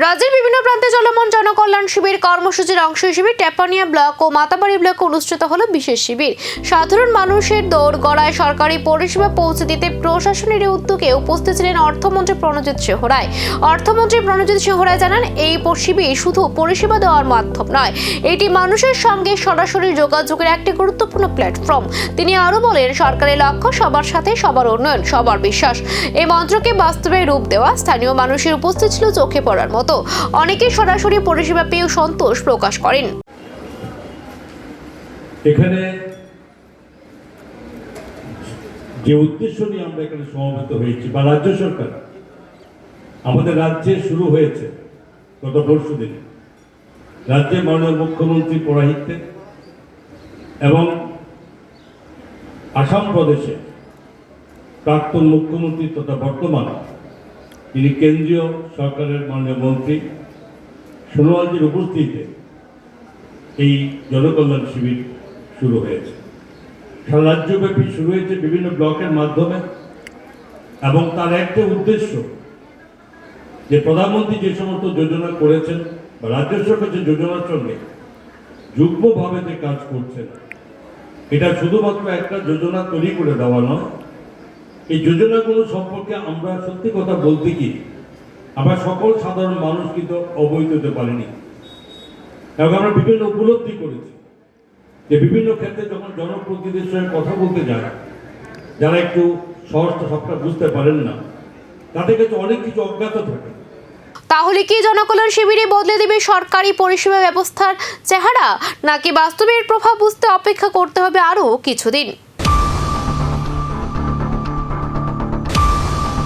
রাজ্যের বিভিন্ন প্রান্তে চলমান জনকল্যাণ শিবির কর্মসূচির অংশ হিসেবে টেপানিয়া ব্লক ও মাতাবাড়ি ব্লকে অনুষ্ঠিত হলো বিশেষ শিবির। সাধারণ মানুষের দোরগোড়ায় সরকারি পরিষেবা পৌঁছে দিতে প্রশাসনের উদ্যোগে উপস্থিত ছিলেন অর্থমন্ত্রী প্রণজিৎ সিংহ রায়। অর্থমন্ত্রী প্রণজিৎ সিংহ রায় জানান, এই শিবির শুধু পরিষেবা দেওয়ার মাধ্যম নয়, এটি মানুষের সঙ্গে সরাসরি যোগাযোগের একটি গুরুত্বপূর্ণ প্ল্যাটফর্ম। তিনি আরো বলেন, সরকারের লক্ষ্য সবার সাথে সবার উন্নয়ন, সবার বিশ্বাস। এই মন্ত্রকে বাস্তবে রূপ দেওয়া। স্থানীয় মানুষের উপস্থিত ছিল চোখে পড়ার মতো। অনেকে সরাসরি পরিষেবা পেয়ে সন্তোষ প্রকাশ করেন। এখানে যে উদ্দেশ্য নিয়ে আমরা এখানে সমবেত হয়েছি বা রাজ্য সরকার আমাদের রাজ্যে শুরু হয়েছে গত পরশুদিন রাজ্যের মাননীয় মুখ্যমন্ত্রী পৌরোহিত্যে এবং আসাম প্রদেশে প্রাক্তন মুখ্যমন্ত্রী তথা বর্তমান তিনি কেন্দ্রীয় সরকারের মাননীয় মন্ত্রী সোনোয়ালজির উপস্থিতিতে এই জনকল্যাণ শিবির শুরু হয়েছে। সারা রাজ্যব্যাপী শুরু হয়েছে বিভিন্ন ব্লকের মাধ্যমে এবং তার একটা উদ্দেশ্য যে প্রধানমন্ত্রী যে সমস্ত যোজনা করেছেন বা রাজ্য সরকার যে যোজনার সঙ্গে যুগ্মভাবে যে কাজ করছেন, এটা শুধুমাত্র একটা যোজনা তৈরি করে দেওয়া নয়। এই যোজনাগুলো সম্পর্কে আমরা সত্যি কথা বলতে গিয়ে আমরা সকল সাধারণ মানুষ কিন্তু অবহিত হতে পারিনি এবং আমরা বিভিন্ন উপলব্ধি করেছি যে বিভিন্ন ক্ষেত্রে যখন জনপ্রতিনিধিদের সঙ্গে কথা বলতে যায়, যারা একটু সহজটা সবটা বুঝতে পারেন না, তাদের কাছে অনেক কিছু অজ্ঞাত থাকে। তাহলে কি জনকল্যাণ শিবিরে বদলে দেবে সরকারি পরিষেবা ব্যবস্থার চেহারা, নাকি বাস্তবের প্রভাব বুঝতে অপেক্ষা করতে হবে আরো কিছুদিন?